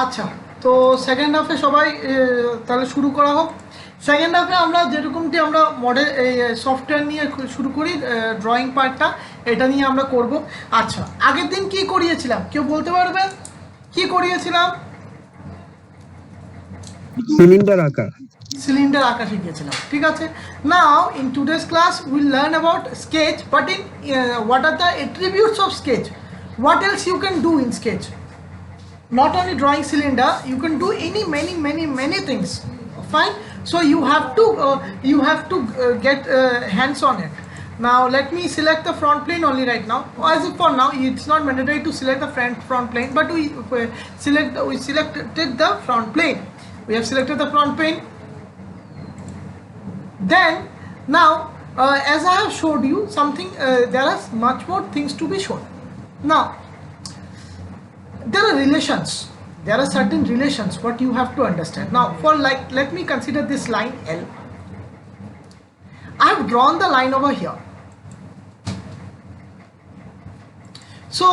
আচ্ছা, তো সেকেন্ড হাফে সবাই তাহলে শুরু করা হোক। সেকেন্ড হাফে আমরা যেরকমটি আমরা মডেল সফটওয়্যার নিয়ে শুরু করি, ড্রয়িং পার্টটা এটা নিয়ে আমরা করব। আচ্ছা, আগের দিন কি করিয়েছিলাম কেউ বলতে পারবে? কি করিয়েছিলাম? সিলিন্ডার আঁকা। সিলিন্ডার আঁকা শিখিয়েছিলাম, ঠিক আছে। Now in today's class will learn about sketch, but in what are the attributes of sketch, what else you can do in sketch. Not only drawing cylinder, you can do many things. Fine. So you have to get hands on it. Now let me select the front plane only right now. As if for now it's not mandatory to select the front plane, but we selected the front plane. We have selected the front plane. Then now as I have showed you something, there are much more things to be shown. Now there are relations, there are certain relations what you have to understand. Now for like, let me consider this line L. I have drawn the line over here. So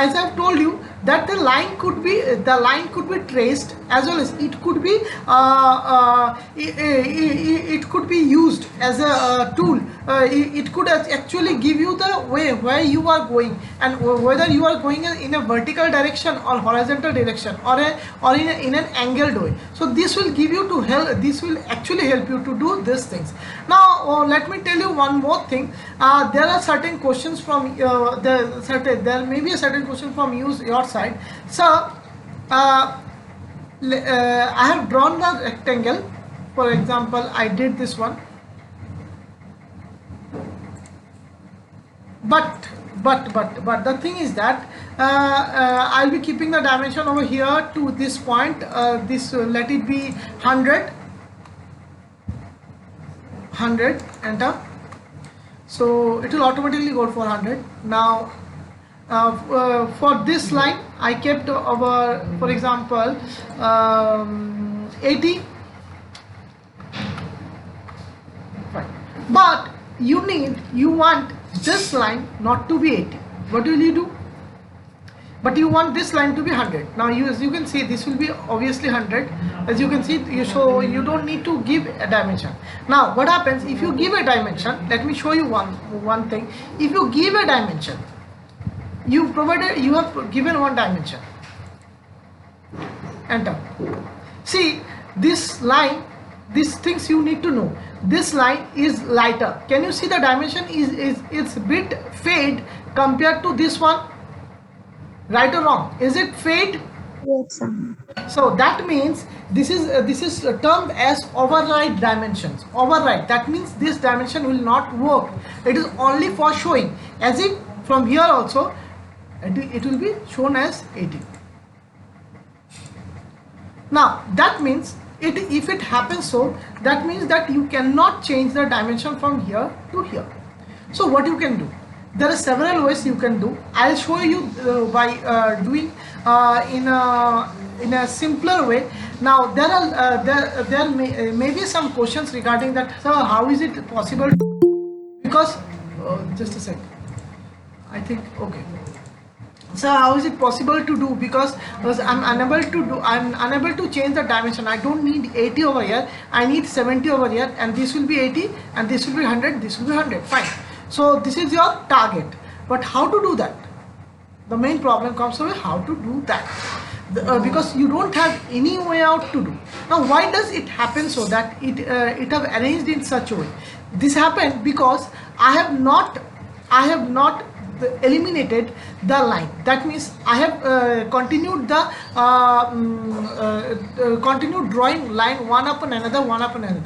as I have told you that the line could be traced, as well as it could be it could be used as a tool. It could actually give you the way where you are going, and whether you are going in a vertical direction or horizontal direction, or in an angled way. So this will give you to help, this will actually help you to do these things. Now let me tell you one more thing. There are certain questions from there may be a certain question from your side. So I have drawn the rectangle. For example, I did this one, but the thing is that I'll be keeping the dimension over here to this point. This let it be 100, enter. So it will automatically go for 100. Now for this line I kept over, for example, 80. Fine. But you want this line not to be 80. What will you do? But you want this line to be 100. Now as you can see, this will be obviously 100. As you can see, so you don't need to give a dimension. Now what happens if you give a dimension? Let me show you one thing. If you give a dimension, you have given one dimension, enter. See this line, these things you need to know. This line is lighter. Can you see the dimension is a bit fade compared to this one? Right or wrong? Is it fade? Yes, sir. So that means this is termed as override dimensions. Override, that means this dimension will not work. It is only for showing, as if from here also it will be shown as 80. Now that means if it happens so, that means that you cannot change the dimension from here to here. So what you can do, there are several ways you can do. I'll show you by doing in a simpler way. Now there may be some questions regarding that. So how is it possible? Because just a sec, I think, okay. So how is it possible to do? Because I'm unable to change the dimension. I don't need 80 over here, I need 70 over here, and this will be 80, and this will be 100, this will be 100. Fine. So this is your target, but how to do that? The main problem comes over how to do that. Because you don't have any way out to do. Now why does it happen so that it have arranged in such a way? This happened because I have not eliminated the line. That means I have continued drawing line one upon another.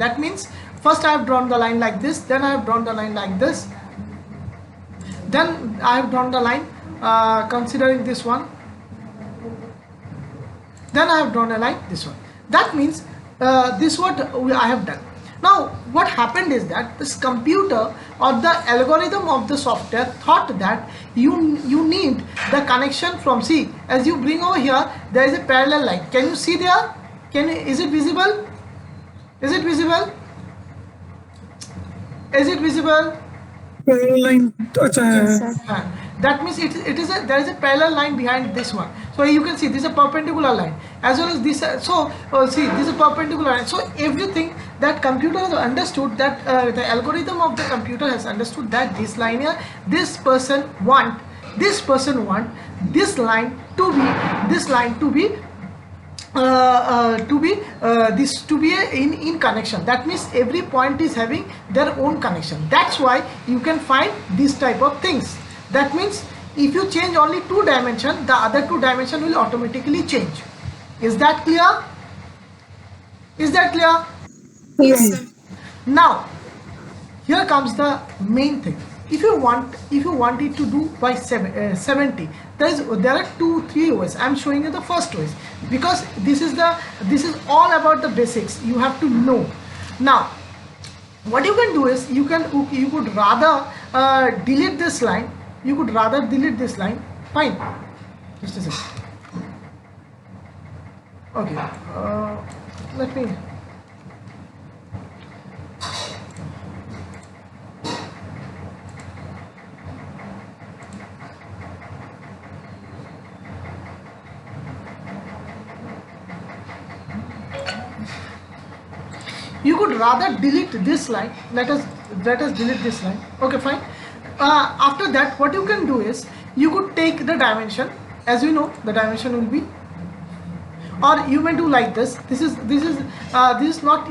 That means first I have drawn the line like this, then I have drawn the line like this, then I have drawn the line considering this one, then I have drawn a line this one. That means this what I have done. Now what happened is that this computer or the algorithm of the software thought that you need the connection from, see, as you bring over here, there is a parallel line. Can you see there? Is it visible? Is it visible? Is it visible? parallel line. अच्छा है. Yes, sir. That means there is a parallel line behind this one. So you can see this is a perpendicular line as well as this. See, this is a perpendicular line. So everything that computer has understood, that the algorithm of the computer has understood that this line here, this person want this line to be in connection. That means every point is having their own connection. That's why you can find this type of things. That means if you change only 2 dimension, the other 2 dimension will automatically change. Is that clear? Yes. Now here comes the main thing. If you want it to do by 70, there are 2-3 ways. I'm showing you the first ways because this is all about the basics. You have to know. Now what you can do is you could rather delete this line. Fine, just a second. Okay, let me. You could rather delete this line. Let us delete this line. Okay, fine. After that, what you can do is you could take the dimension. As you know, the dimension will be, or you may do like this. This is not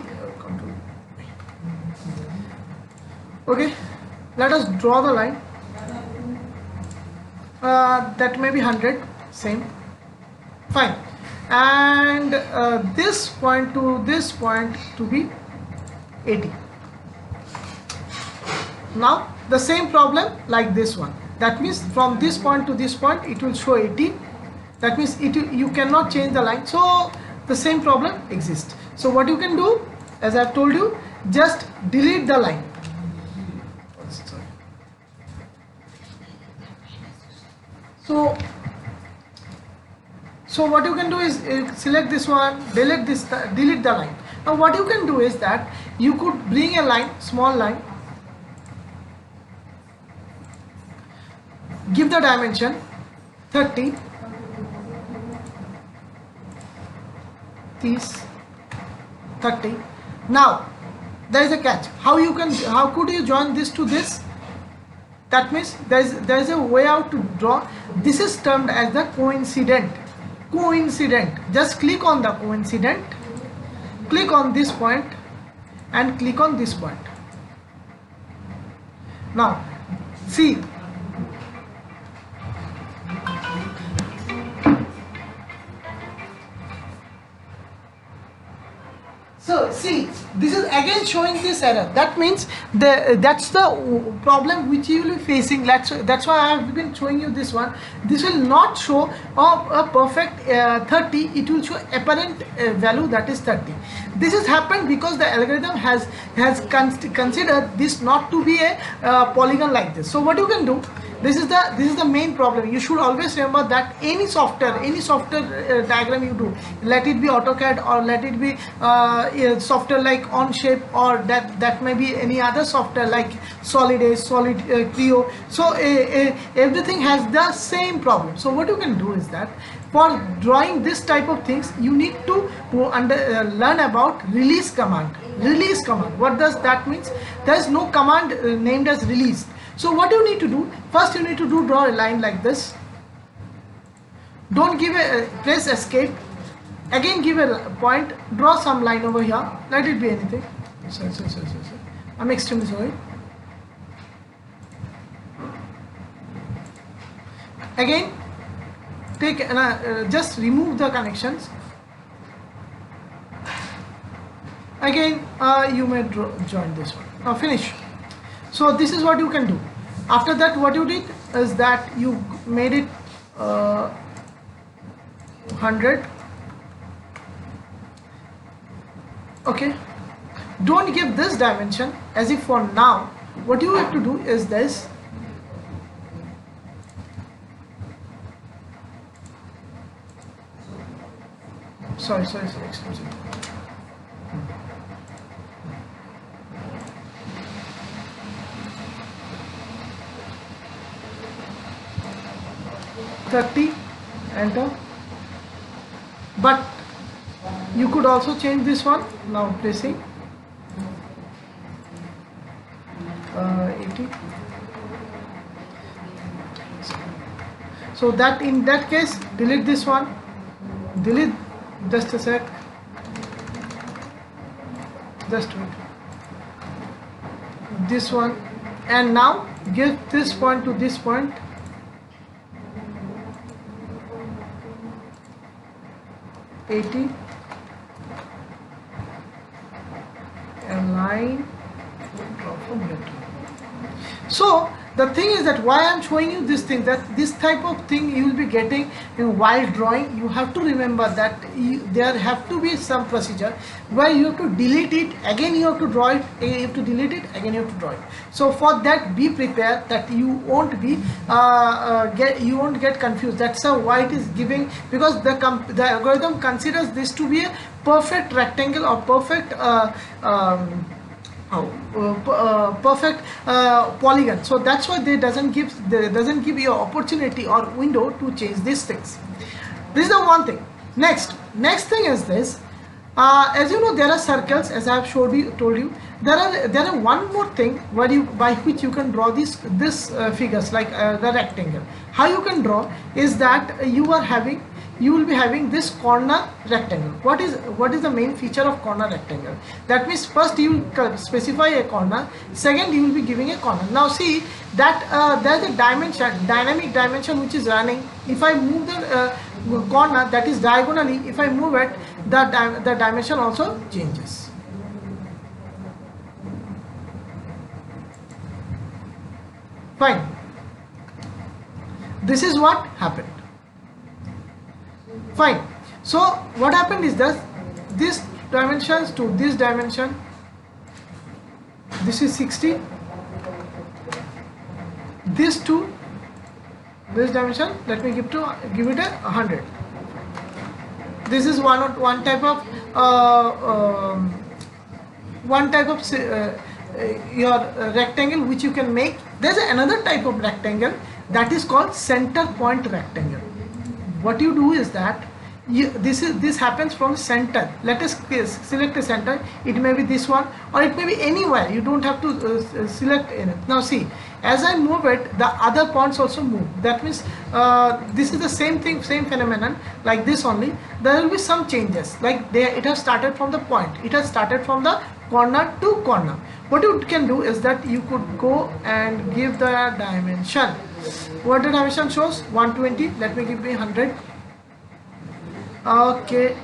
okay. Let us draw the line. That may be 100. Same. Fine. And this point to this point to be 80. Now the same problem like this one. That means from this point to this point it will show 80. That means you cannot change the line. So the same problem exists. So what you can do, as I've told you, just delete the line. So what you can do is select this one, delete the line. Now what you can do is that you could bring a line, small line, give the dimension 30, this 30. Now there is a catch. How could you join this to this? That means there is a way out to draw. This is termed as the coincident. Just click on the coincident, click on this point and click on this point. Now see, so see, this is again showing this error. That means that's the problem which you will be facing. That's why I have been showing you this one. This will not show a perfect 30. It will show apparent value, that is 30. This has happened because the algorithm has considered this not to be a polygon like this. So what you can do, this is the main problem. You should always remember that any software diagram you do, let it be AutoCAD or let it be software like Onshape, or that may be any other software like Solid Edge, Creo. So everything has the same problem. So what you can do is that for drawing this type of things, you need to learn about release command. What does that mean? There is no command named as release. So what you need to do, first you need to draw a line like this. Don't press escape. Again give a point, draw some line over here. Let it be anything. Sorry. I'm extremely sorry. Again take just remove the connections. Again you may join this one. Now finish. So this is what you can do. After that, what you did is that you made it 100. Okay, don't give this dimension as if for now. What you have to do is this. Sorry. Excuse me. 30, enter. But you could also change this one. Now placing 80. So that in that case, delete this one, delete, just a sec, just wait, this one, and now give this point to this point, $80, and line, draw from here to. So the thing is that why I am showing you this thing, that this type of thing you will be getting while drawing. You have to remember that there have to be some procedure where you have to delete it, again you have to draw it, you have to delete it, again you have to draw it. So for that, be prepared that you won't be you won't get confused. That's why it is giving, because the algorithm considers this to be a perfect rectangle or perfect perfect polygon. So that's why they doesn't give you opportunity or window to change these things. This is the one thing. Next thing is this. As you know, there are circles, as I have told you. There are one more thing where by which you can draw this figures, like the rectangle. How you can draw is that you will be having this corner rectangle. What is the main feature of corner rectangle? That means first you will specify a corner, second you will be giving a corner. Now see that there is a dynamic dimension which is running. If I move the corner, that is diagonally, if I move it, the dimension also changes. Fine. This is what happened. Fine. So what happened is that this dimensions to this dimension, this is 60, this to this dimension, let me give it a 100. This is one type of your rectangle which you can make. There's another type of rectangle that is called center point rectangle. What you do is that this happens from center. Let us select a center. It may be this one or it may be anywhere. You don't have to select in it. Now see, as I move it, the other points also move. That means this is the same thing, same phenomenon, like this only. There will be some changes, like it has started from the point, it has started from the corner to corner. What you can do is that you could go and give the dimension. What the dimension shows? 120. Let me give me 100. Okay,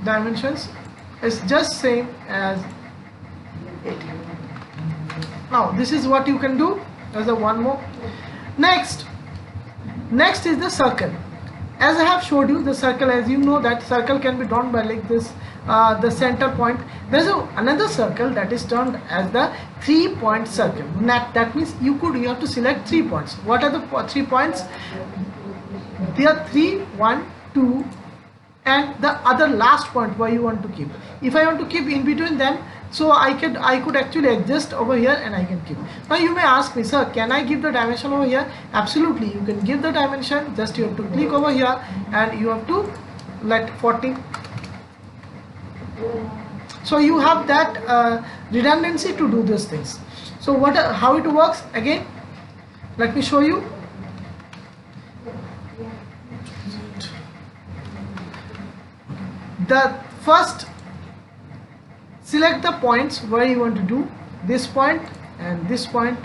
dimensions is just same as 80. Now this is what you can do. There's a one more. Next is the circle. As I have showed you, the circle, as you know, that circle can be drawn by like this, the center point. There's another circle that is termed as the 3-point circle. That means you have to select 3 points. What are the 3 points? There are 3, 1, 2, and the other last point where you want to keep. If I want to keep in between them, so I could actually adjust over here and I can keep. Now you may ask me, sir, can I give the dimension over here? Absolutely, you can give the dimension. Just you have to click over here and you have to let 40. So you have that redundancy to do these things. So how it works? Again, let me show you. The first, select the points where you want to do, this point and this point.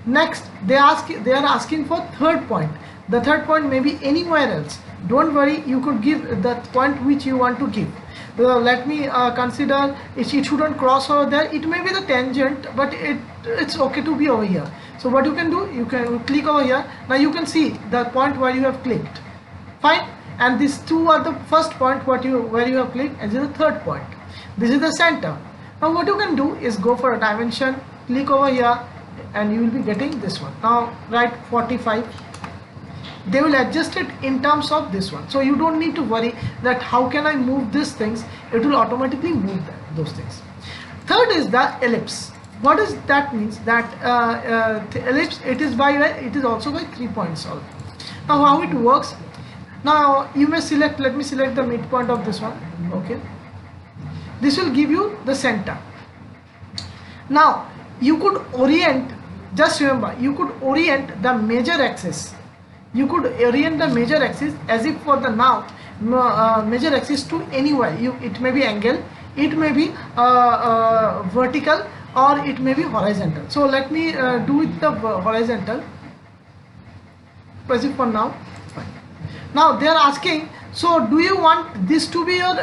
Next, they are asking for third point. The third point may be anywhere else. Don't worry, you could give the point which you want to give. Let me consider it shouldn't cross over there. It may be the tangent, but it's okay to be over here. So what you can do, you can click over here. Now you can see the point where you have clicked. Fine. And these two are the first point where you have clicked, and this is the third point. This is the center. Now what you can do is go for a dimension, click over here, and you will be getting this one. Now write 45. They will adjust it in terms of this one. So you don't need to worry that how can I move these things. It will automatically move those things. Third is the ellipse. What does that means? That ellipse, it is by, it is also by 3 points solved. Now how it works? Now you may select, let me select the midpoint of this one. Okay, this will give you the center. Now you could orient, just remember, you could orient the major axis. You could orient the major axis as if for the now major axis to anywhere. It may be angle, it may be vertical, or it may be horizontal. So let me do it the horizontal. As if for now. Fine. Now they are asking, so do you want this to be your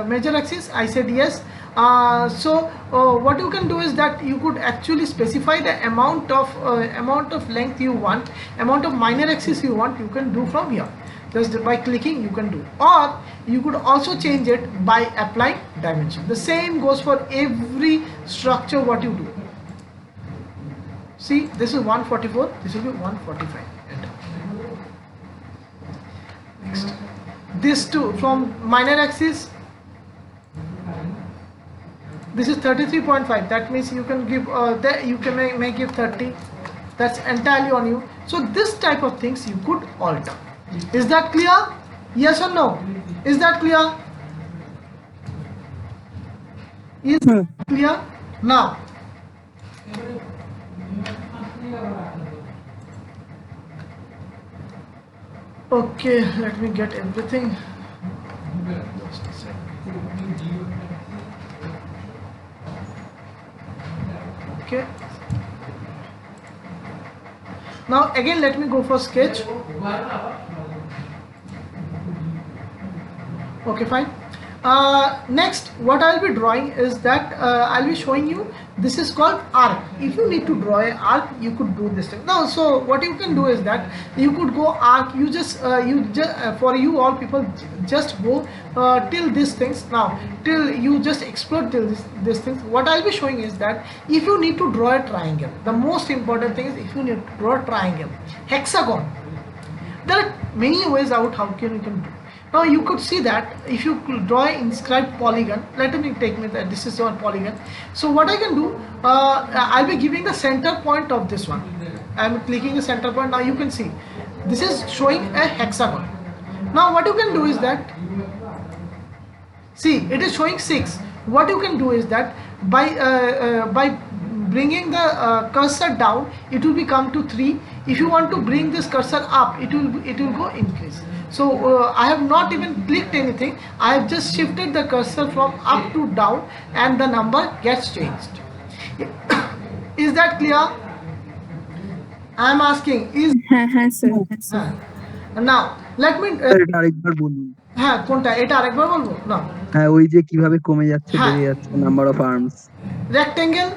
major axis? I said yes. What you can do is that you could actually specify the amount of length you want, amount of minor axis you want. You can do from here, just by clicking you can do, or you could also change it by applying dimension. The same goes for every structure what you do. See, this is 144, this will be 145. Next, this too, from minor axis, this is 33.5. That means you can give you can may give 30. That's entirely on you. So this type of things you could alter. Is that clear? Yes or no? Is that clear? Is clear? Now okay, let me get everything. Just a sec. Okay, now again let me go for sketch. Okay, fine. Next what I'll be drawing is that I'll be showing you, this is called arc. If you need to draw an arc, you could do this thing. Now so what you can do is that you could go arc, you just for you all people, just go till these things. Now till you just explore till this things. What I'll be showing is that if you need to draw a triangle, the most important thing is if you need to draw a triangle, hexagon, there are many ways out how you can do. Now you could see that if you draw an inscribed polygon, let me take me that this is one polygon. So what I can do, I'll be giving the center point of this one. I'm clicking the center point. Now you can see this is showing a hexagon. Now what you can do is that, see, it is showing 6. What you can do is that by bringing the cursor down, it will become to 3. If you want to bring this cursor up, it will go increase. So I have not even clicked anything. I have just shifted the cursor from up to down, and the number gets changed. Is that clear? I am asking. Is sir. now let me. এটা আরেকবার বলুন। হ্যাঁ, কোনটা? এটা আরেকবার বলবো না? হ্যাঁ, ওই যে কিভাবে কমে যাচ্ছে, হ্যাঁ। বেড়ে যাচ্ছে number of arms. Rectangle,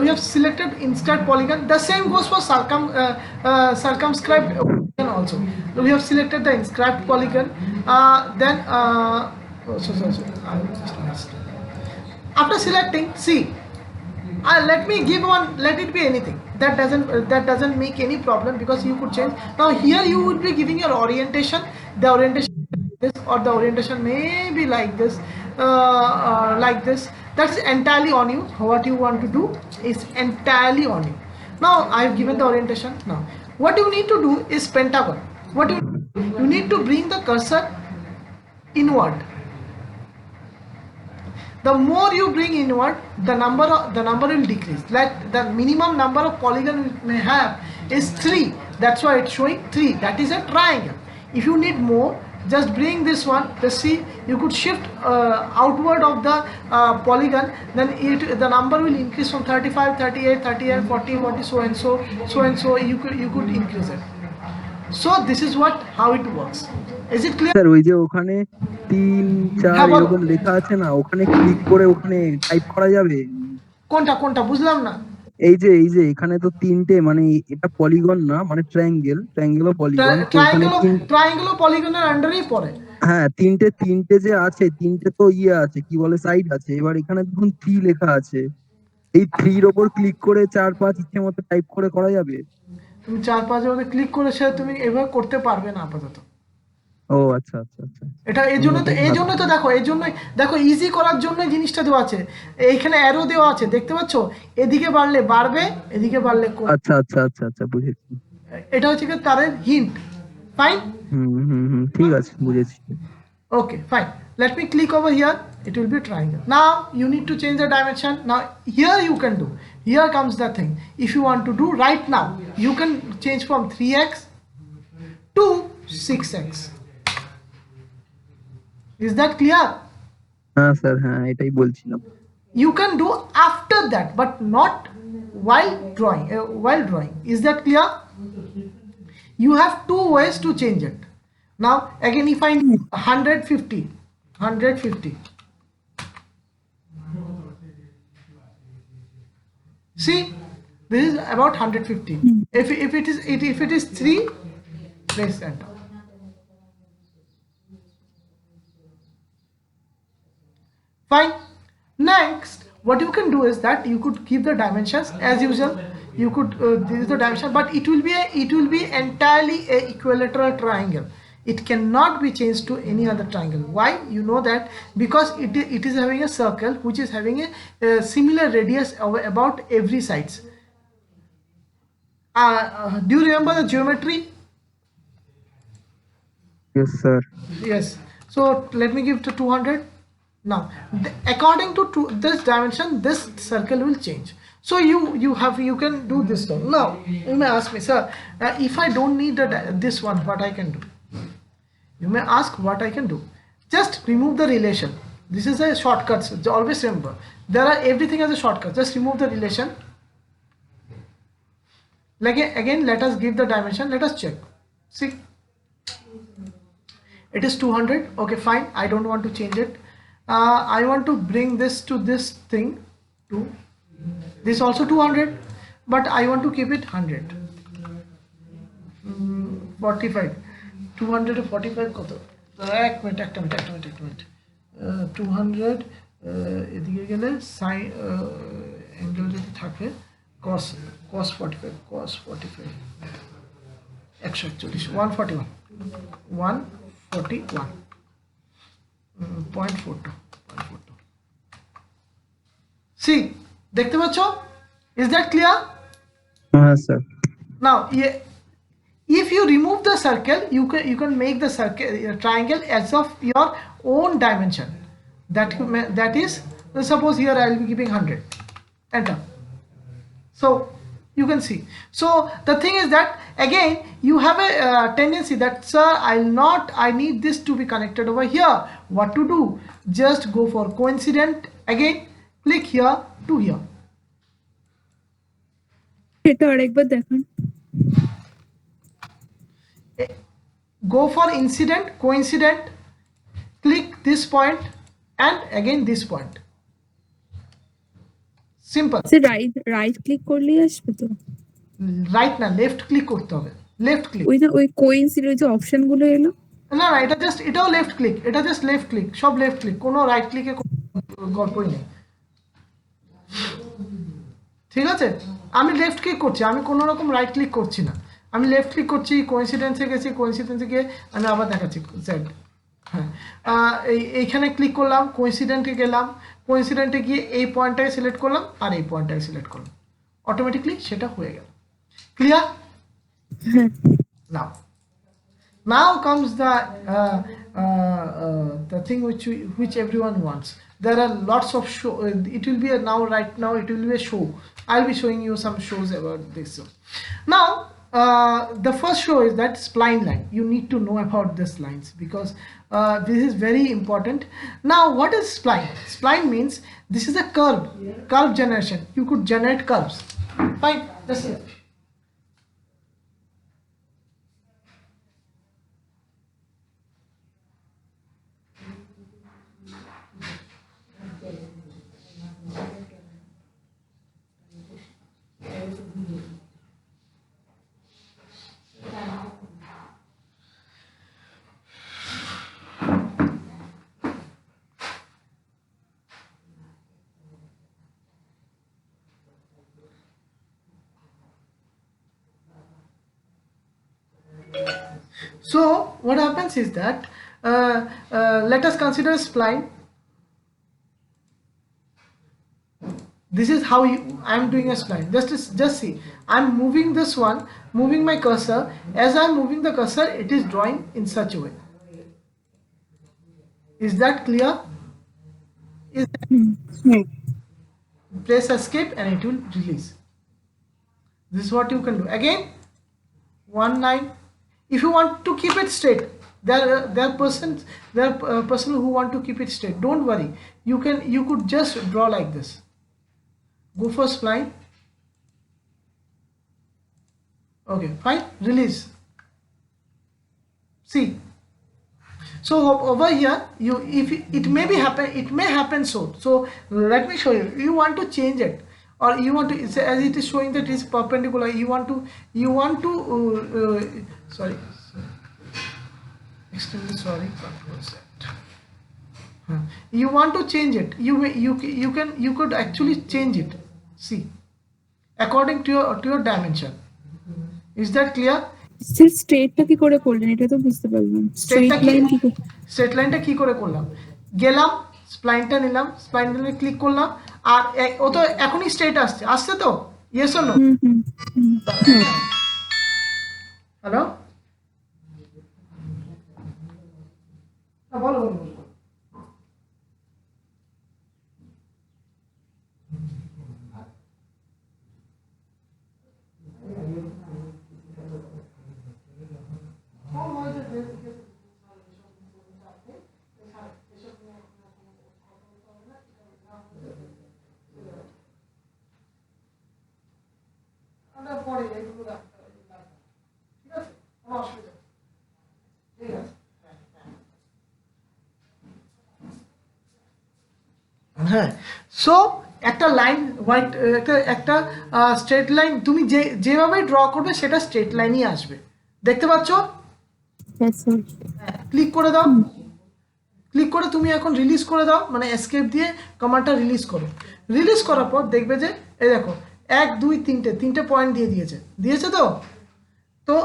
we have selected inscribed polygon. The same goes for circumscribed polygon also. We have selected the inscribed polygon. Then I just missed. After selecting, see, let me give one. Let it be anything. That doesn't make any problem, because you could change. Now here you would be giving your orientation. The orientation this, or the orientation may be like this, like this. That's entirely on you. What you want to do is entirely on you. Now I have given the orientation. Now what you need to do is pentagon. What you need to bring the cursor inward. The more you bring inward, the number will decrease. Like the minimum number of polygon we may have is 3. That's why it's showing 3. That is a triangle. If you need more, just bring this one. Just see, you could shift outward of the polygon, then the number will increase from 35, 38, 38, 40, 40, so and so. You could increase it. So this is how it works. Is it clear? Sir, ওই যে ওখানে 3, 4 এরকম লেখা আছে না, ওখানে click করে ওখানে টাইপ করা যাবে? কোনটা বুঝলাম না। এই যে এখানে তো 3টে, মানে এটা পলিগন না, মানে ট্রায়াঙ্গেল ও পলিগন। ট্রায়াঙ্গেল ও পলিগনের আন্ডারেই পড়ে। হ্যাঁ, 3টে যে আছে, 3টে তো আছে, কি বলে, সাইড আছে। এবার এখানে দেখুন 3 লেখা আছে, এই 3 এর উপর ক্লিক করে 4, 5 ইচ্ছে মতো টাইপ করে করা যাবে? তুমি 4, 5 এর মধ্যে ক্লিক করে সে তুমি এভাবে করতে পারবে না আপাতত। ও আচ্ছা আচ্ছা আচ্ছা। এটা এই আমি জন্য তো ওটাই এই জন্য ভাবছি। তো দেখো, এই জন্যই দেখো ইজি করার জন্য জিনিসটা দেওয়া আছে। এইখানে অ্যারো দেওয়া আছে, দেখতে পাচ্ছ? এদিকে বাড়লে বাড়বে, এদিকে বাড়লে কমবে। আচ্ছা আচ্ছা আচ্ছা আচ্ছা, বুঝেছি। এটা হচ্ছে কি তারের হিন্ট। ফাইন। হুম হুম হুম, ঠিক আছে, বুঝেছি। Okay, fine. Let me click over here. It will be triangle. Now you need to change the dimension. Now here you can do. Here comes the thing. If you want to do right now, you can change from 3x to 6x. Is that clear? হ্যাঁ sir, হ্যাঁ এটাই বলছিলাম। You can do after that, but not while drawing. While drawing. Is that clear? You have two ways to change it. Now again, if I 150, 150. See, this is about 150. If it is 3, press enter. Fine. Next, what you can do is that you could keep the dimensions as usual. You could this is the dimension, but it will be entirely a equilateral triangle. It cannot be changed to any other triangle. Why? You know that because it is having a circle which is having a similar radius about every sides. Do you remember the geometry? Yes sir. Yes. So let me give to 200. Now, according to this dimension, this circle will change. So you can do this one. Now you may ask me, sir, if I don't need this one, what I can do? You may ask what I can do. Just remove the relation. This is a shortcut. So always remember, there are everything as a shortcut. Just remove the relation. Like again, let us give the dimension. Let us check. See, it is 200. Okay, fine. I don't want to change it. I want to bring this to this thing, to this also 200, but I want to keep it 100. 45, 245 কত? এক minute, একটা minute. 200 এদিকে গেলে sign angle যদি থাকে cos 45, 141, 141, 0.42. See, দেখতে পাচ্ছ? Is that clear? হ্যাঁ sir. Now, if you remove the circle, you can make the circle triangle as of your own dimension. That is, suppose here I will be giving 100. Enter. So you can see. So the thing is that again you have a tendency that, sir, I need this to be connected over here. What to do? Just go for coincident. Again, click here to here. এটা আরেকবার দেখান। Go for incident, coincident, click this point and again this point. Simple. Say right click করলেই আসবে তো? Right না, left click করতে হবে। Left click. ওই কোইন্সিডেন্ট যে অপশন গুলো এলো, না এটাও লেফট ক্লিক। এটা জাস্ট লেফট ক্লিক, সব লেফট ক্লিক, কোনো রাইট ক্লিকে গল্পই নেই। ঠিক আছে, আমি লেফট ক্লিক করছি, আমি কোনো রকম রাইট ক্লিক করছি না। আমি লেফট ক্লিক করছি, কোইন্সিডেন্সে গেছি, কোইন্সিডেন্সে গিয়ে আমি আবার দেখাচ্ছি জেড। হ্যাঁ, এইখানে ক্লিক করলাম, কোইন্সিডেন্টে গেলাম, কোইন্সিডেন্টে গিয়ে এই পয়েন্টটাকে সিলেক্ট করলাম আর এই পয়েন্টটাকে সিলেক্ট করলাম, অটোমেটিকলি সেটা হয়ে গেল। Clear? Now comes the thing which everyone wants. There are lots of show. It will be right now it will be a show. I'll be showing you some shows about this. Now the first show is that spline line. You need to know about these lines because this is very important. Now what is spline? Spline means this is a curve generation. You could generate curves. Fine, that's it. So what happens is that let us consider spline. This is how I am doing a spline. Just see, I am moving this one, moving my cursor. As I am moving the cursor, it is drawing in such a way. Is that clear? Is that press escape and it will release. This is what you can do. Again, one line. If you want to keep it straight, there are persons who want to keep it straight. Don't worry. You could just draw like this. Go for spline. Okay, fine. Release. See. So over here, it may happen so. So let me show you. You want to change it, or you want to, as it is showing that it is perpendicular. You want to sorry, extremely sorry. Control Z. You want to change it. You could actually change it. See, according to your dimension. Is that clear? Sir স্ট্রেটটা কি করে করলেন এটা তো বুঝতে পারলাম straight line কি করে স্ট্রেট লাইনটা কি করে করলাম? গেলাম, স্প্লাইনটা নিলাম, স্প্লাইনটা নিয়ে ক্লিক করলাম, আর ও তো এখনই স্ট্রেট আসছে তো? Yes or no? হ্যালো, বলো। হ্যাঁ, সো একটা লাইন হোয়াইট, একটা স্ট্রেট লাইন তুমি যেভাবে ড্র করবে সেটা স্ট্রেট লাইনই আসবে। দেখতে পাচ্ছ? ক্লিক করে দাও, ক্লিক করে তুমি এখন রিলিজ করে দাও, মানে এসকেপ দিয়ে কমান্ডটা রিলিজ করো। রিলিজ করার পর দেখবে যে এই দেখো 1 2 3টে পয়েন্ট দিয়েছে তো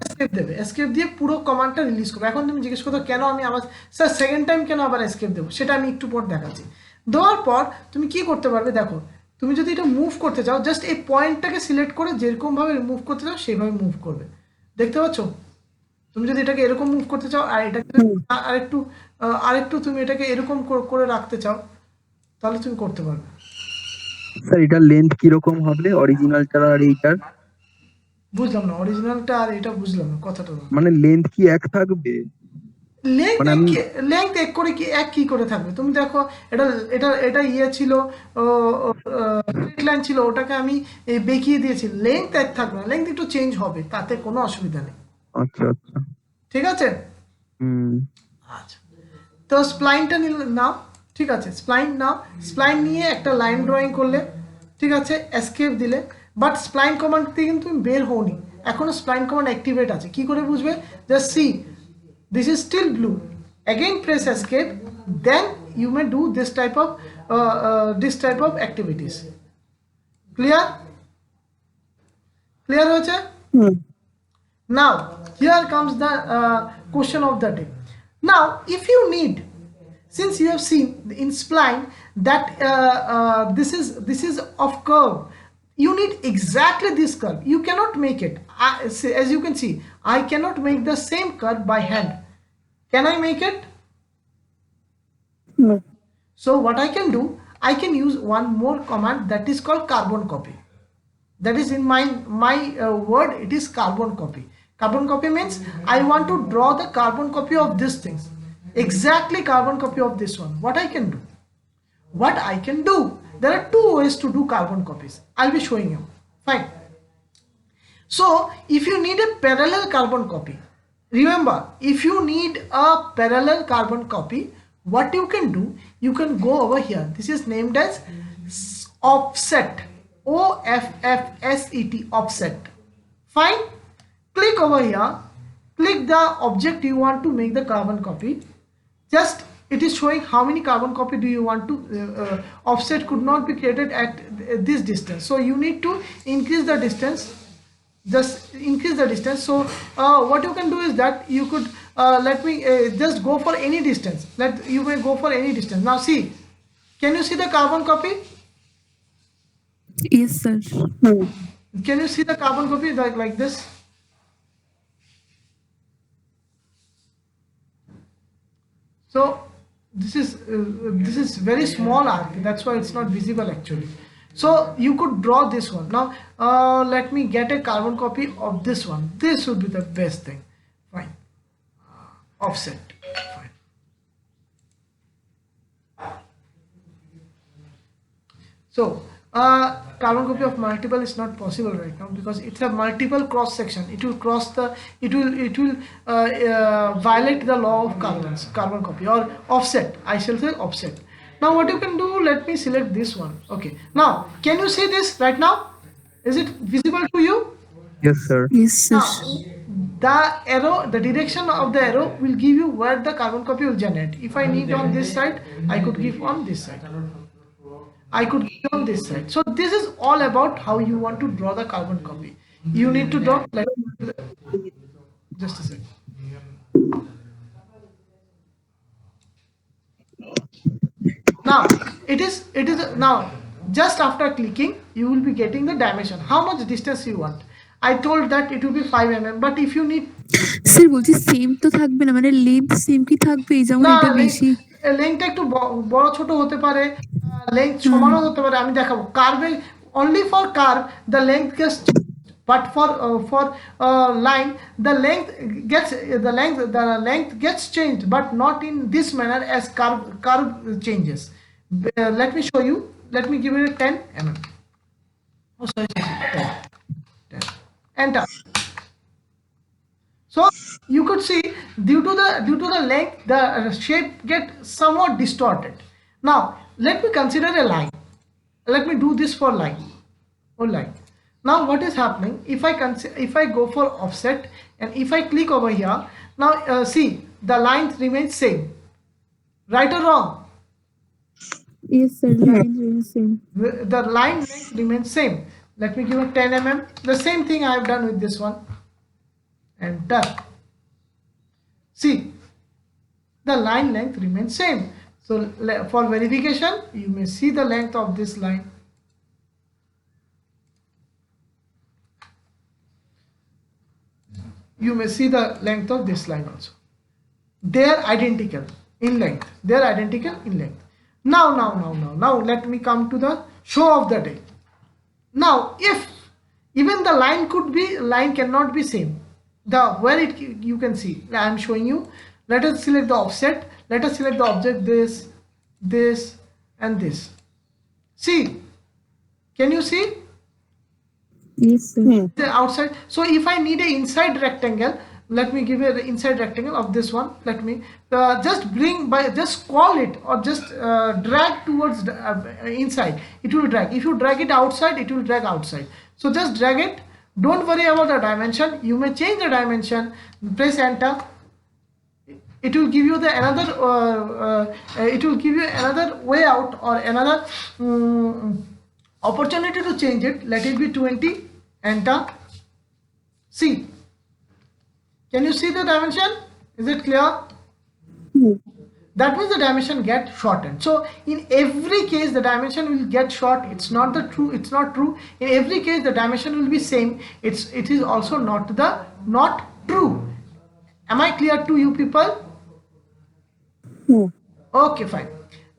এসকেপ দেবে, এসকেপ দিয়ে পুরো কমান্ডটা রিলিজ করবে। এখন তুমি জিজ্ঞেস করো কেন আমি আবার স্যার সেকেন্ড টাইম কেন আবার এসকেপ দেবো, সেটা আমি একটু পর দেখাচ্ছি। দেওয়ার পর তুমি কি করতে পারবে, দেখো তুমি যদি এটা মুভ করতে চাও, জাস্ট এই পয়েন্টটাকে সিলেক্ট করে যেরকম ভাবে মুভ করতে চাও সেইভাবে মুভ করবে। দেখতে পাচ্ছ? তুমি যদি এটাকে এরকম মুভ করতে চাও, আর এটাকে আরেকটু তুমি এটাকে এরকম করে রাখতে চাও, তাহলে তুমি করতে পারবে। স্যার এটা লেন্থ কি রকম হবে অরিজিনালটার আর এইটার? বুঝলাম না, অরিজিনালটা আর এটা বুঝলাম না কথাটা। মানে লেন্থ কি এক থাকবে? লেংথ এক কি করে থাকবে? তুমি দেখো এটা ইয়ে ছিল, স্ট্রেট লাইন ছিল, ওটাকে আমি বেঁকিয়ে দিয়েছি। লেংথ এক থাকবে না, লেংথ একটু চেঞ্জ হবে, তাতে কোনো অসুবিধা নেই। আচ্ছা আচ্ছা, ঠিক আছে। আচ্ছা, তো স্প্লাইনটা নাও, ঠিক আছে, স্প্লাইন নিয়ে একটা লাইন ড্রয়িং করলে, ঠিক আছে, এসকেপ দিলে, বাট স্প্লাইন কমান্ড থেকে কিন্তু তুমি বের হওনি, এখনো স্প্লাইন কমান্ড অ্যাক্টিভেট আছে। কি করে বুঝবে? Just see, this is still blue. Again press escape, then you may do this type of activities. Clear hoche? Now here comes the question of the day. Now if you need, since you have seen in spline that this is of curve, you need exactly this curve. You cannot make it, as you can see, I cannot make the same curve by hand. Can I make it? No. So what I can do, I can use one more command that is called carbon copy. That is in my word, it is carbon copy. Carbon copy means I want to draw the carbon copy of these things, exactly carbon copy of this one. What I can do, there are two ways to do carbon copies. I'll be showing you. Fine. So if you need a parallel carbon copy, remember, if you need a parallel carbon copy, what you can do, you can go over here. This is named as offset, OFFSET, offset. Fine. Click over here, click the object you want to make the carbon copy. Just it is showing how many carbon copy do you want to offset could not be created at this distance, so you need to increase the distance. just increase the distance. So what you can do is that you could let me just go for any distance. You may go for any distance. Now see, can you see the carbon copy? Yes, sir. Can you see the carbon copy like this? So this is very small arc, that's why it's not visible actually. So you could draw this one. Now let me get a carbon copy of this one. This would be the best thing. Fine. Offset. Fine. So carbon copy of multiple is not possible right now because it's a multiple cross section. It will violate the law of carbon copy or offset. I shall say offset. Now what you can do, let me select this one. Okay, now can you see this right now? Is it visible to you? Yes, sir. Yes, sir. Now the arrow, the direction of the arrow will give you where the carbon copy will generate. If I need on this side, I could give on this side. I could give on this side. So this is all about how you want to draw the carbon copy. You need to draw, just a second. Now it is now just after clicking you will be getting the dimension, how much distance you want. I told that it will be 5 mm, but if you need sir বলছি same তো থাকবে না, মানে length same কি থাকবে, যেমন না, এটা বেশি লেংথ একটু বড় ছোট হতে পারে, লেংথ সমানও হতে পারে, আমি দেখাবো। কার্ভে only for curve the length gets changed, but for line the length gets changed, but not in this manner as curve changes. Let me show you. Let me give it a 10 mm. Oh sorry, 10. Enter. So you could see due to the length the shape get somewhat distorted. Now let me consider a line. Let me do this for line. Now what is happening if I go for offset and if I click over here, now see the line remains same, right or wrong? Yes, sir. Line remains same. The line length remains same. Let me give it 10 mm. The same thing I have done with this one. Enter. See, the line length remains same. So for verification you may see the length of this line. You may see the length of this line also. They are identical in length. Now let me come to the show of the day. Now if even the line cannot be same, you can see I am showing you. Let us select the offset. Let us select the object this and this. See, can you see? Yes, sir. The outside. So if I need a inside rectangle, let me give you the inside rectangle of this one. Let me just scroll it or just drag towards the, inside. It will drag. If you drag it outside, it will drag outside. So just drag it. Don't worry about the dimension. You may change the dimension. Press enter. It will give you another way out or another opportunity to change it. Let it be 20. Enter. See, can you see the dimension? Is it clear? That means the dimension get shortened. So in every case the dimension will get short. It's not true. In every case the dimension will be same. It is also not true. Am I clear to you people? Okay, fine.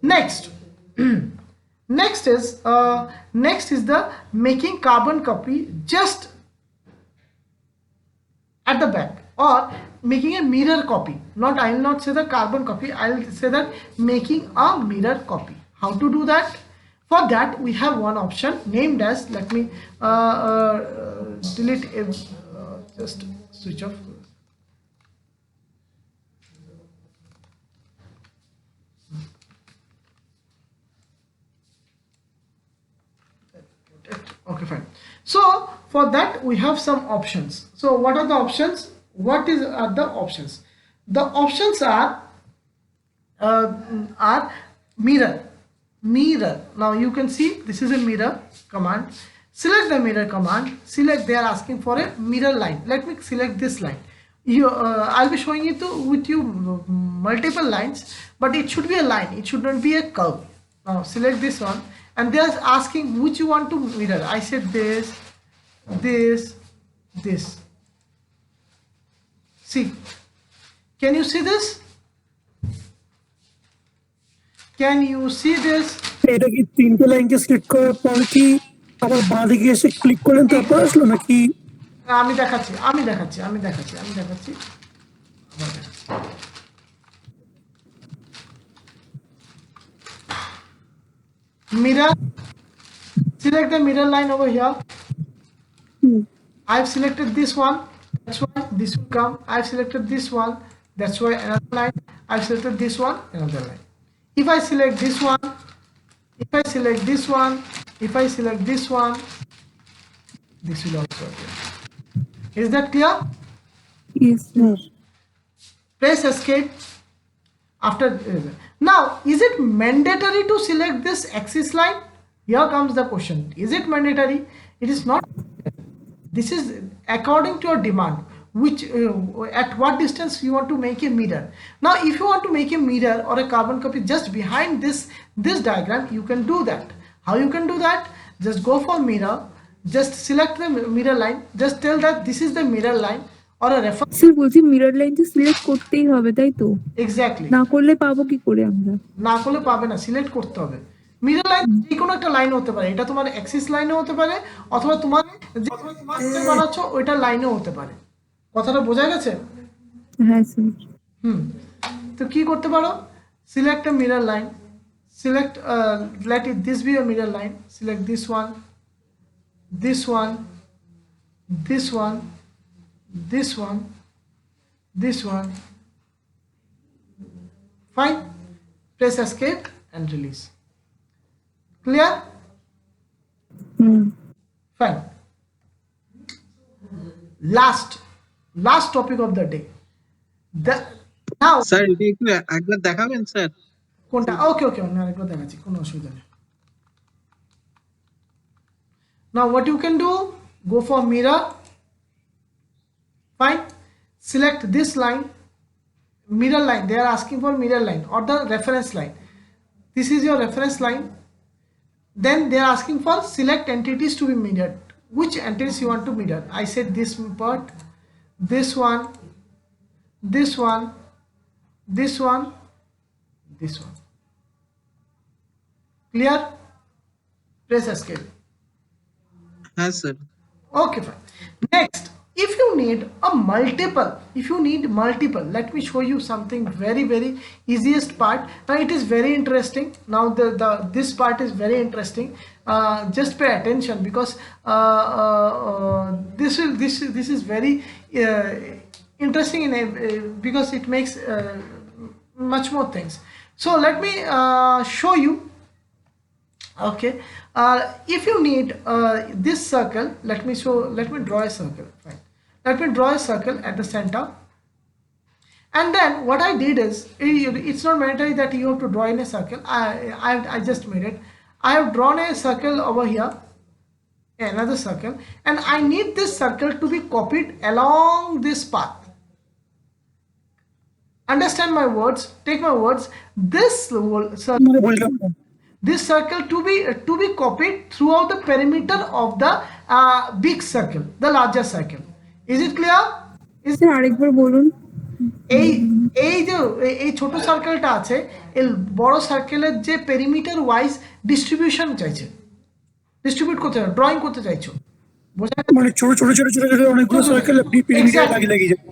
Next is the making carbon copy just at the back, or making a mirror copy. I will not say the carbon copy, I will say that making a mirror copy. How to do that? For that we have one option named as, let me delete just switch off. Okay, fine. So for that we have some options. So what are the options? The options are mirror. Now you can see this is a mirror command. Select the mirror command. Select, they are asking for a mirror line. Let me select this line. I'll be showing it with you multiple lines, but it should be a line, it should not be a curve. Now select this one, and they are asking which you want to mirror. I said this, this, this. See, can you see this? Can you see this? এটা কি তিনটে লাইনকে select করার পর কি আবার বাঁ দিকে এসে ক্লিক করলেন তারপর আসলো নাকি? আমি দেখাচ্ছি। Mirror, select the mirror line over here. I've selected this one, that's why this will come. I've selected this one, that's why another line. I've selected this one, another line. If I select this one, if I select this one, if I select this one, this will also appear. Is that clear? Yes, sir. Press escape. After now, is it mandatory to select this axis line? Here comes the question. Is it mandatory? It is not. This is according to your demand, which at what distance you want to make a mirror. Now if you want to make a mirror or a carbon copy just behind this diagram, you can do that. How you can do that? Just go for mirror, just select the mirror line, just tell that this is the mirror line or a reference. Sir বলছি mirror line তো select করতেই হবে তাই তো? Exactly. না করলে পাবো কি করে আমরা? না করলে পাবে না, সিলেক্ট করতে হবে। মিরর লাইন যে কোনো একটা লাইন হতে পারে, এটা তোমার অ্যাক্সিস লাইনও হতে পারে, অথবা তোমার যে বানাচ্ছ ওইটার লাইনও হতে পারে। কথাটা বোঝা গেছে? হ্যাঁ স্যার। তো কি করতে পারো? Select a mirror line, select let it this be a mirror line, select this one, this one, this one, this one, this one. Fine. Press escape and release. Clear? Fine. Last topic of the day. Now sir এটা একটু একবার দেখাবেন sir? কোনটা? ওকে আমি আরেকবার দেখাচ্ছি, কোনো অসুবিধা নেই। Now what you can do, go for mirror. Fine. Select this line, mirror line. They are asking for mirror line or the reference line. This is your reference line. Then they are asking for select entities to be mirrored. Which entities you want to mirror? I said this part, this one, this one, this one, this one. Clear? Press escape. হ্যাঁ sir. Okay, fine. Next, if you need multiple, let me show you something very easiest part. Now it is very interesting. Now this part is very interesting. Just pay attention, because this is very interesting because it makes much more things. So let me show you. Okay, if you need this circle, let me draw a circle. Fine. Let me draw a circle at the center, and then what I did is, it's not mandatory that you have to draw in a circle. I just made it. I have drawn a circle over here, another circle, and I need this circle to be copied along this path. Understand my words, take my words. This circle to be copied throughout the perimeter of the big circle, the larger circle. Is it clear? Sir আরেকবার বলুন। এই যে এই ছোট সার্কেলটা আছে, এই বড় সার্কেলের যে পেরিমিটার ওয়াইজ ডিস্ট্রিবিউশন চাইছে, ডিস্ট্রিবিউট করতে চাইছো, ড্রয়িং করতে চাইছো, বোঝা গেছে? মানে ছোট অনেকগুলো সার্কেল আপনি পেরিমিটার লাগিয়ে যাবেন।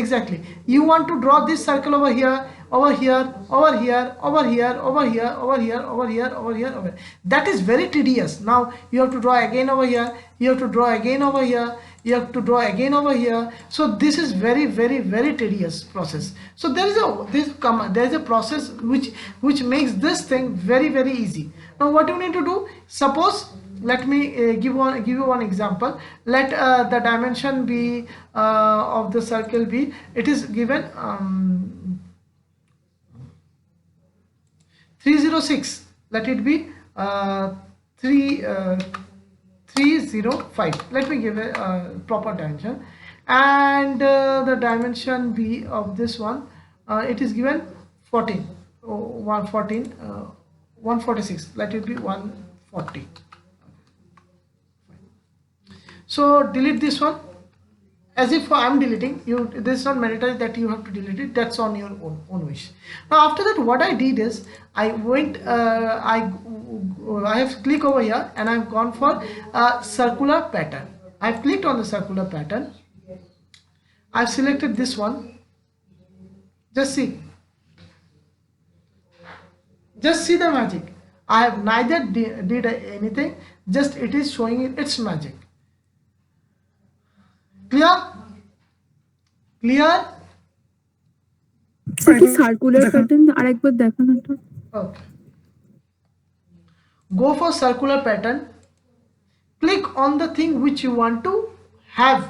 Exactly. You want to draw this circle over here, over here, over here, over here, over here, over here, over here, over here, over here. That is very tedious. Now you have to draw again over here, you have to draw again over here, you have to draw again over here. So this is very tedious process. So there is a process which makes this thing very easy. Now what you need to do, suppose, let me give you one example. Let the dimension be of the circle be, it is given 306. Let it be 306 305. Let me give a proper dimension, and the dimension b of this one, it is given 14, 114, 146. Let it be 140. So delete this one, as if I'm deleting you. This is not mandatory that you have to delete it, that's on your own wish. Now after that, what I did is I went I have clicked over here and I've gone for a circular pattern. I've clicked on the circular pattern, I've selected this one. Just see the magic. I have neither did anything, just it is showing its magic. Clear? Sir কি circular pattern আরেকবার দেখান এটা। Okay. Go for circular pattern. Click on the thing which you want to have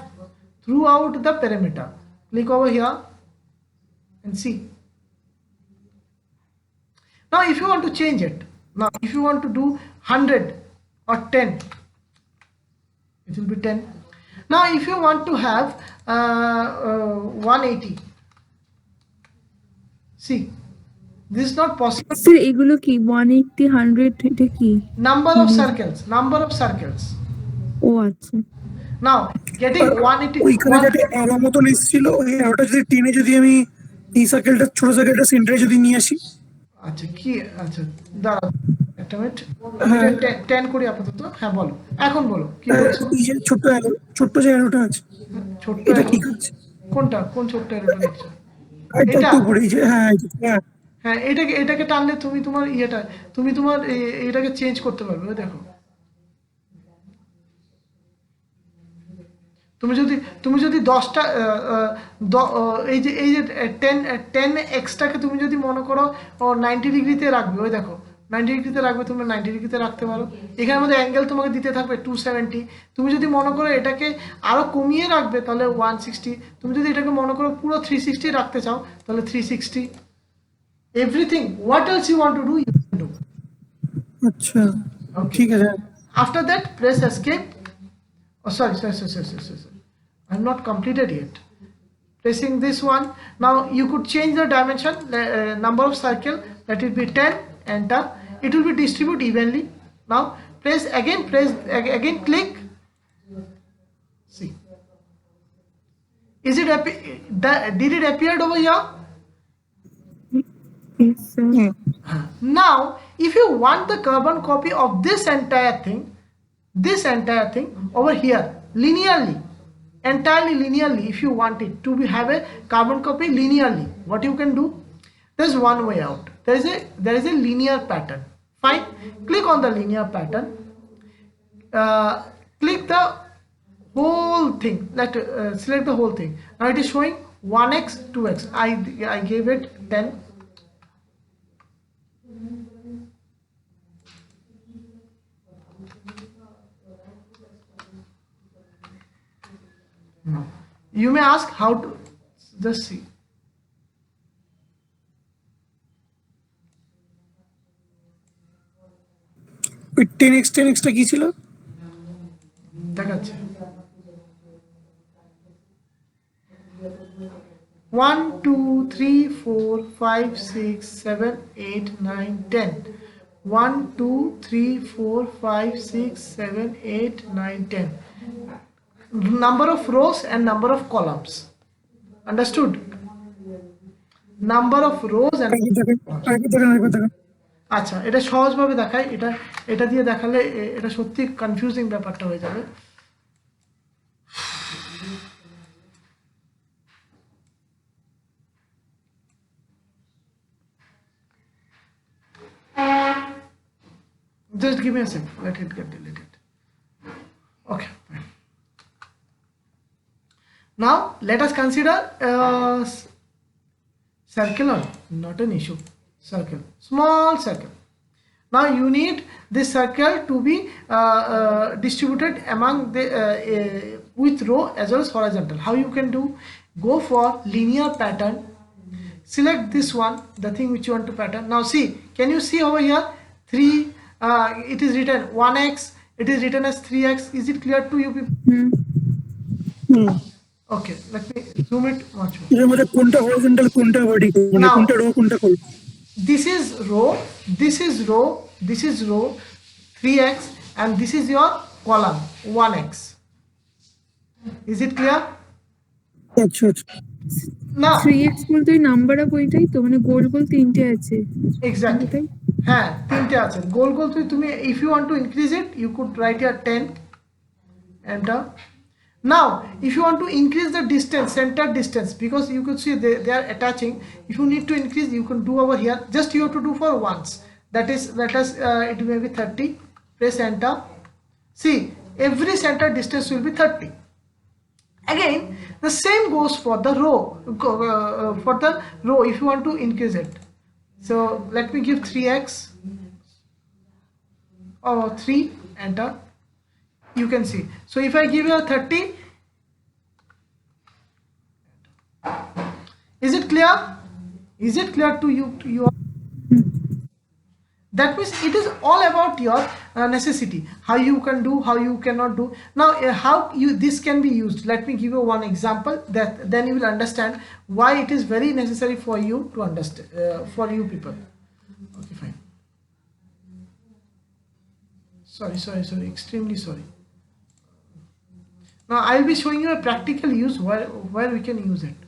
throughout the perimeter. Click over here and see. Now if you want to change it, now if you want to do 100 or 10, it will be 10. Now if you want to have 180, see, this is not possible. Sir এগুলো কি 180 100 এটা কি? Number of circles. ও আচ্ছা। Now getting 180, ওইখানে যেটা arrow মতন এসেছিল, ওই অ্যারোটা যদি টেনে যদি আমি এই সার্কেলটা ছোট সার্কেলটা সেন্টারে যদি নিয়ে আসি। আচ্ছা কি, আচ্ছা দাঁড়াও একটা মিনিট, 10 করি আপাতত। হ্যাঁ বলো, এখন বলো কি বলছো। এই যে ছোট্ট যে অ্যারোটা আছে, ছোট্ট এটা কি arrow? কাজ? কোনটা, কোন ছোট্ট অ্যারোটা দেখছো? এটা এটা? একটু উপরে, এই যে হ্যাঁ হ্যাঁ, এটাকে টানলে তুমি তোমার এটাকে চেঞ্জ করতে পারবে। ওই দেখো, তুমি যদি 10টা এই যে 10x-টাকে তুমি যদি মনে করো 90 ডিগ্রিতে রাখবে, ওই দেখো 90 ডিগ্রিতে রাখবে, তুমি 90 ডিগ্রিতে রাখতে পারো। এখানের মধ্যে অ্যাঙ্গেল তোমাকে দিতে থাকবে 270। তুমি যদি মনে করো এটাকে আরো কমিয়ে রাখবে তাহলে 160। তুমি যদি এটাকে মনে করো পুরো 360 রাখতে চাও তাহলে 360। Everything what else you want to do, you can do. আচ্ছা ঠিক আছে। After that, press escape. Oh, sorry. I'm not completed yet. Pressing this one. Now you could change the dimension, number of circle. Let it be 10. Enter. It will be distributed evenly. Now press again. Click. See. Is it did it appeared over here? Yes, sir. Now if you want the carbon copy of this entire thing over here entirely linearly, if you want it to have a carbon copy linearly, what you can do, there's one way out. There is a linear pattern. Fine, click on the linear pattern, click the whole thing, select the whole thing. Now it is showing 1x 2x. I gave it 10. You may ask how to, just see. ওই 10x টা কি ছিল? দেখাচ্ছে 1 2 3 4 5 6 7 8 9 10 1 2 3 4 5 6 7 8 9 10 number of rows and number of columns. Understood? Number of rows and আচ্ছা, এটা সহজভাবে দেখায়। এটা দিয়ে দেখালে এটা সত্যি কনফিউজিং ব্যাপারটা হয়ে যাবে। Just give me a second, let it get deleted. Okay, fine. Now let us consider circular, not an issue. Circle, small circle. Now you need this circle to be distributed among the with row as well as horizontal. How you can do? Go for linear pattern, select this one, the thing which you want to pattern. Now see, can you see over here 3, it is written 1x, it is written as 3x. Is it clear to you people? Hmm Okay, let me zoom it much more. এর মধ্যে কোনটা horizontal কোনটা vertical মানে Now, কোনটা rho কোনটা call this is row, this is row, this is row 3x, and this is your column 1x. Is it clear? আচ্ছা আচ্ছা Now, 3x বলতে ওই নাম্বার অফ ওইটাই তো মানে গোল গোল তিনটে আছে exactly. ওটাই হ্যাঁ তিনটে আছে গোল গোল তুমি if you want to increase it you could write here 10, enter. Now if you want to increase the distance, center distance, because you could see they are attaching, if you need to increase you can do over here, just you have to do for once, that is it may be 30, press enter. See, every center distance will be 30. Again the same goes for the row, if you want to increase it. So let me give 3x or 3, enter. You can see, so if I give you a 30, is it clear? Is it clear to you, that means it is all about your necessity, how you can do, how you cannot do. Now how this can be used, let me give you one example, that then you will understand why it is very necessary for you to understand, for you people. Okay, fine. Sorry, extremely sorry. Now I will be showing you a practical use where we can use it.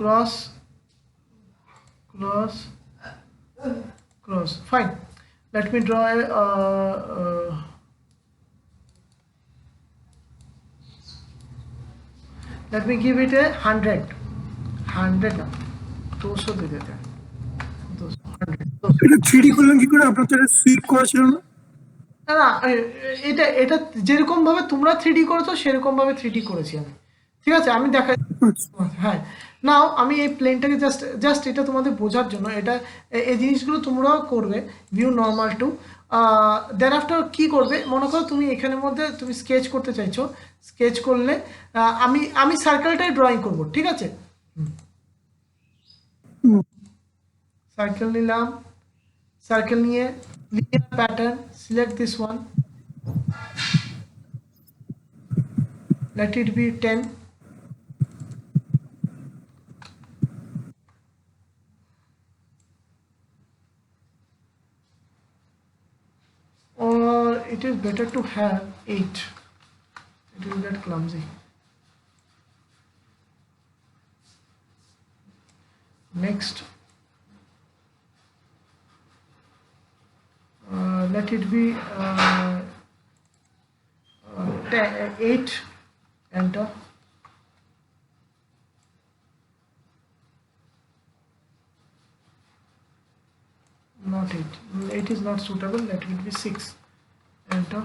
Cross, fine. Let me draw a let me give it a 100 না 200 दे देते हैं 200 এটা 3D করলেন কি করে আপনার তো এটা সুইপ করা ছিল না না এটা যেরকম ভাবে তোমরা 3D করেছো সেরকম ভাবে 3D করেছি আমি, ঠিক আছে? আমি দেখাই, হ্যাঁ। নাও আমি এই প্লেনটাকে জাস্ট এটা তোমাদের বোঝার জন্য, এটা এই জিনিসগুলো তোমরাও করবে, view normal to. Then after কি করবে, মনে করো তুমি এখানের মধ্যে তুমি স্কেচ করতে চাইছো, স্কেচ করলে আমি সার্কেলটাই ড্রয়িং করব, ঠিক আছে? সার্কেল নিলাম, সার্কেল নিয়ে linear pattern, select this one, let it be 10, or it is better to have 8, it will get clumsy. Next, let it be 8, enter. Not 8, 8 is not suitable, let it be 6, enter.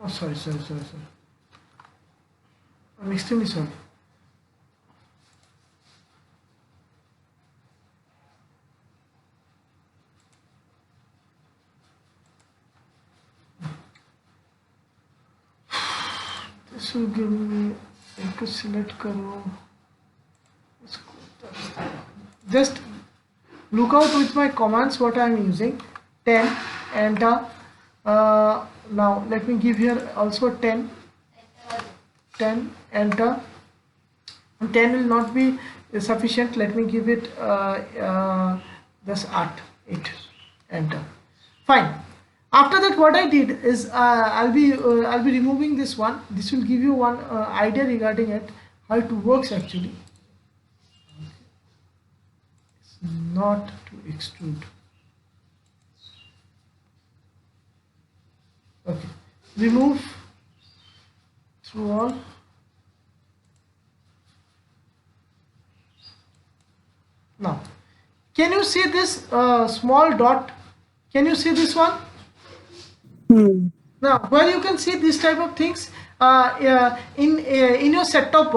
Oh, sorry, I'm extremely sorry. This will give me, एक select करो, just look out with my commands what I am using. 10, enter. Now let me give here also 10, enter. 10 will not be sufficient, let me give it just 8, enter. Fine. After that what I did is I'll be removing this one. This will give you one idea regarding it, how it works actually. It's not to extrude. Okay, remove through all. Now can you see this small dot? Can you see this one? Hmm Now, where you can see this type of things in your set-top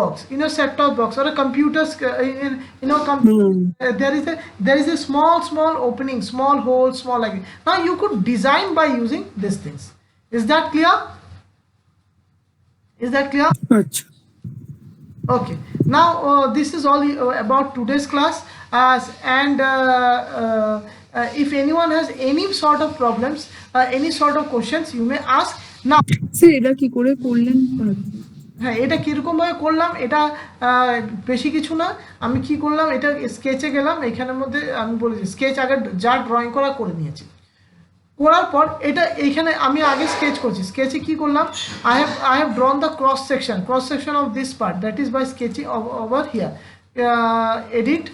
box or a computer, hmm there is a small opening, small hole, small like. Now you could design by using these things. Is that clear? Is that clear? আচ্ছা Okay. Now this is all about today's class. And if anyone has any sort of problems, any sort of questions, you may ask now. Sir এটা কি করে করলেন? হ্যাঁ, এটা কিরকম ভাবে করলাম, এটা বেশি কিছু না। আমি কি করলাম, এটা স্কেচে গেলাম, এখানের মধ্যে আমি বলেছি স্কেচ আগে যা ড্রয়িং করা করে নিয়েছি। করার পর এটা এইখানে আমি আগে স্কেচ করছি। স্কেচে কি করলাম, I have drawn the cross section of this part, that is by sketching over here. Edit,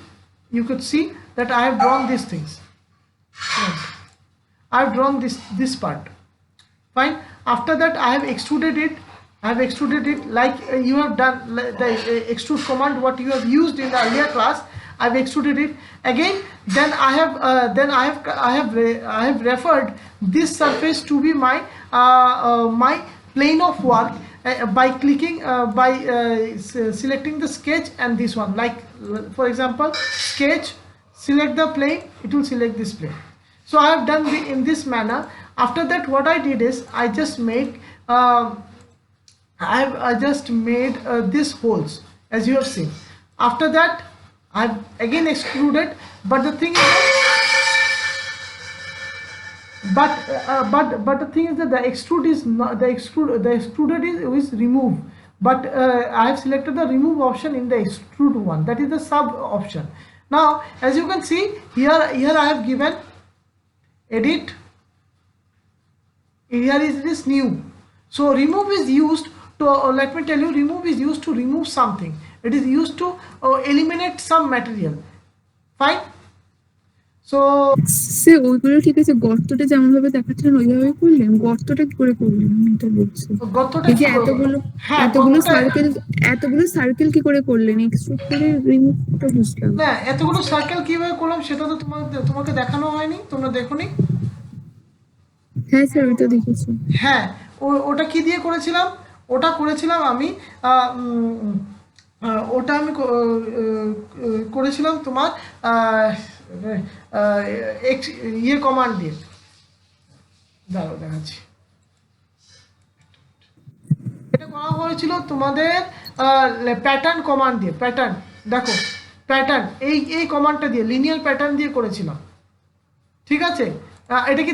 you could see that I have drawn these things. I have drawn this part. Fine. After that I have extruded it. Like you have done the extrude command what you have used in the earlier class. I've extruded it again. Then I have referred this surface to be my my plane of work by clicking selecting the sketch and this one. Like for example, sketch, select the plane, it will select this plane. So I have done in this manner. After that, what I did is I just made I just made these holes, as you have seen. After that, I've again extruded, but the thing is but the thing is that the extrude is not the extruded is removed, but I have selected the remove option in the extrude one, that is the sub option. Now as you can see here I have given edit, here is this new. So remove is used to let me tell you, remove is used to remove something. It is used to eliminate some material. Fine. So sir ওইগুলো ঠিক আছে, গর্তটা যেমন ভাবে দেখাচ্ছেন ওইভাবে করলেন, গর্তটা কি করে করলেন এটা বলছি। গর্তটা এই যে কি করবো? হ্যাঁ, এতগুলো সার্কেল কি করে করলেন, এক্সট্রুড করে রিমুভটা বুঝলাম না, এতগুলো সার্কেল কিভাবে করলাম সেটা তো তোমাকে দেখানো হয়নি, তোমরা দেখোনি। হ্যাঁ স্যার ওইটা দেখেছি। হ্যাঁ, ওটা কি দিয়ে করেছিলাম, ওটা করেছিলাম আমি করেছিলাম তোমার ইয়ে কমান্ড দিয়ে। দাঁড়াও দেখাচ্ছি। এটা করা হয়েছিল তোমাদের প্যাটার্ন কমান্ড দিয়ে। প্যাটার্ন দেখো, প্যাটার্ন এই কমান্ডটা দিয়ে লিনিয়ার প্যাটার্ন দিয়ে করেছিলাম, ঠিক আছে। এটা কি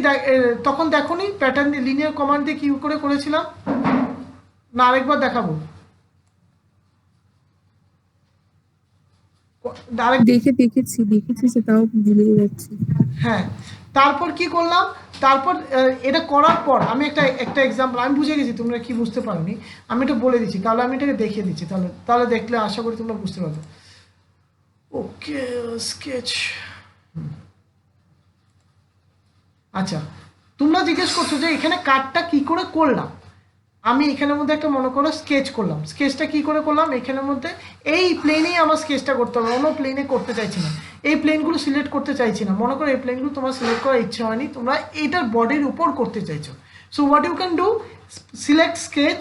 তখন দেখোনি প্যাটার্ন দিয়ে লিনিয়ার কমান্ড দিয়ে কি করে করেছিলাম, না আরেকবার দেখাবো? দেখেছি তাও ভুলে যাচ্ছি। হ্যাঁ, তারপর কি করলাম, তারপর এটা করার পর আমি একটা এক্সাম্পল, আমি বুঝে গেছি তোমরা কি বুঝতে পারোনি, আমি এটা বলে দিচ্ছি, তাহলে আমি এটাকে দেখিয়ে দিচ্ছি, তাহলে দেখলে আশা করি তোমরা বুঝতে পারবে। ওকে, স্কেচ। আচ্ছা, তোমরা জিজ্ঞেস করছো যে এখানে কাটটা কি করে করলাম। আমি এখানের মধ্যে একটা মনে করো স্কেচ করলাম। স্কেচটা কি করে করলাম, এখানের মধ্যে এই প্লেনেই আমার স্কেচটা করতে হবে, অন্য প্লেনে করতে চাইছি না, এই প্লেনগুলো সিলেক্ট করতে চাইছি না। মনে করো এই প্লেনগুলো তোমার সিলেক্ট করার ইচ্ছা হয়নি, তোমরা এইটার বডির উপর করতে চাইছো। So what you can do, select sketch,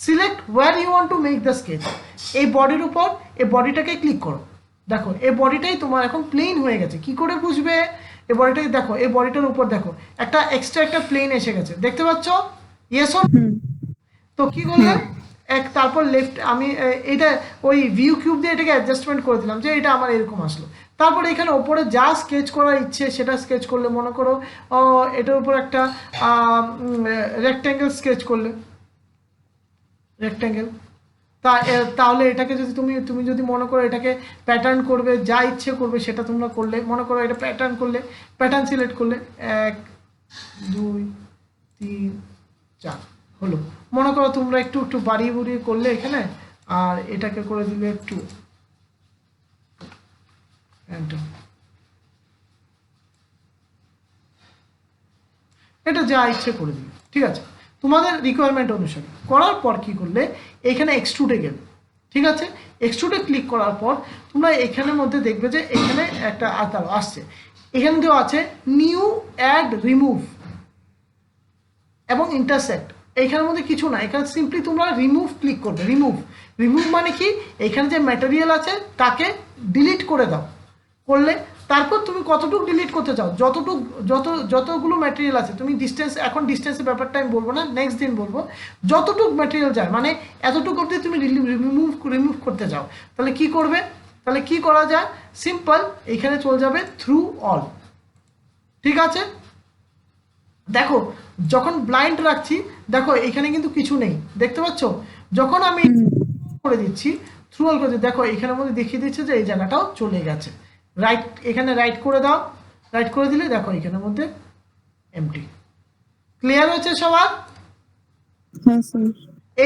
select where you want to make the sketch. এই বডির উপর এই বডিটাকে ক্লিক করো। দেখো এই বডিটাই তোমার এখন প্লেন হয়ে গেছে। কি করে বুঝবে এই বডিটাকে? দেখো এই বডিটার উপর দেখো একটা এক্সট্রা একটা প্লেন এসে গেছে, দেখতে পাচ্ছ? Yes or? তো কি করলাম, তারপর লেফট আমি এটা ওই ভিউ কিউব দিয়ে এটাকে অ্যাডজাস্টমেন্ট করে দিলাম যে এটা আমার এরকম আসলো। তারপরে এখানে ওপরে যা স্কেচ করার ইচ্ছে সেটা স্কেচ করলে, মনে করো এটার উপর একটা রেক্ট্যাঙ্গেল স্কেচ করলে, রেক্ট্যাঙ্গেল, তাহলে এটাকে যদি তুমি যদি মনে করো এটাকে প্যাটার্ন করবে, যা ইচ্ছে করবে সেটা তোমরা করলে। মনে করো এটা প্যাটার্ন করলে, প্যাটার্ন সিলেক্ট করলে 1 2 3 4 হলো। মনে করো তোমরা একটু বাড়িয়ে বুড়িয়ে করলে এখানে, আর এটাকে করে দিলে একটু এটা যা ইচ্ছে করে দিলে, ঠিক আছে, তোমাদের রিকোয়ারমেন্ট অনুসারে। করার পর কি করলে, এখানে এক্সট্রুডে গেলে, ঠিক আছে, এক্সট্রুডে ক্লিক করার পর তোমরা এখানের মধ্যে দেখবে যে এখানে একটা আসছে, এখানে দেওয়া আছে নিউ অ্যাড রিমুভ। এবং ইন্টারসেক্ট, এইখানের মধ্যে কিছু না, এখানে সিম্পলি তোমরা রিমুভ ক্লিক করবে। রিমুভ মানে কি, এখানে যে ম্যাটেরিয়াল আছে তাকে ডিলিট করে দাও। করলে তারপর তুমি কতটুকু ডিলিট করতে চাও, যতগুলো ম্যাটেরিয়াল আছে, তুমি ডিস্টেন্স, এখন ডিস্টেন্সের ব্যাপারটা আমি বলবো না, নেক্সট দিন বলবো। যতটুকু ম্যাটেরিয়াল যায় মানে এতটুকু অবধি তুমি রিমুভ করতে চাও, তাহলে কি করবে, তাহলে কি করা যায়, সিম্পল এখানে চলে যাবে থ্রু অল। ঠিক আছে, দেখো যখন ব্লাইন্ড রাখছি, দেখো এখানে কিন্তু কিছু নেই, দেখতে পাচ্ছ। যখন আমি করে দিচ্ছি থ্রু অল করে, দেখো এখানের মধ্যে দেখিয়ে দিচ্ছে যে এই জায়গাটাও চলে গেছে। রাইট, এখানে রাইট করে দাও, রাইট করে দিলে দেখো এখানের মধ্যে এমটি। ক্লিয়ার হচ্ছে সবার? হ্যাঁ স্যার।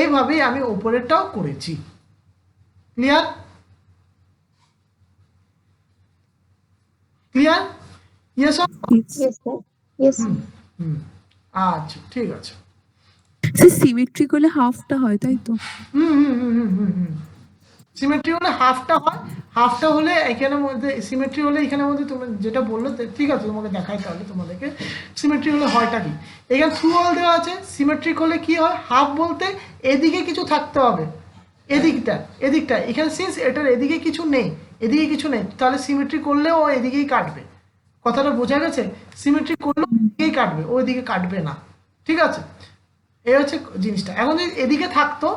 এইভাবেই আমি উপরেরটাও করেছি। Clear? Clear? Yes? Yes, sir. Yes. আচ্ছা ঠিক আছে। স্যার সিমেট্রি করলে হাফটা হয় তাই তো? সিমেট্রি হলে হাফটা হয়, হাফটা হলে এখানের মধ্যে সিমেট্রি হলে এখানের মধ্যে তুমি যেটা বললে ঠিক আছে, তোমাকে দেখাই তাহলে তোমাদেরকে সিমেট্রি হলে হয়টা কি। এখানে থ্রু অল দেওয়া আছে, সিমেট্রিক হলে কি হয়, হাফ বলতে এদিকে কিছু থাকতে হবে, এদিকটা এখানে সিন্স এটার এদিকে কিছু নেই, এদিকে কিছু নেই, তাহলে সিমেট্রি করলেও ও এদিকেই কাটবে। কথাটা বোঝা গেছে? সিমেট্রি করলেও এদিকেই কাটবে, ও এদিকে কাটবে না। ঠিক আছে, এই হচ্ছে জিনিসটা। এখন যদি এদিকে থাকতো,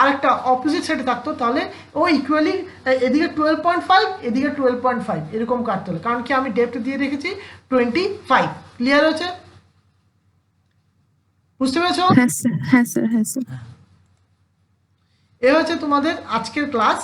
আরেকটা অপোজিট সাইডে থাকতো, তাহলে ও ইকুয়ালি এদিকে 12.5, এদিকে 12.5 এরকম কাটতে হলো, কারণ কি আমি ডেপ্থ দিয়ে রেখেছি 25। ক্লিয়ার হচ্ছে? বুঝতে পেরেছো? হ্যাঁ স্যার, হ্যাঁ স্যার, হ্যাঁ স্যার। এ হচ্ছে তোমাদের আজকের ক্লাস।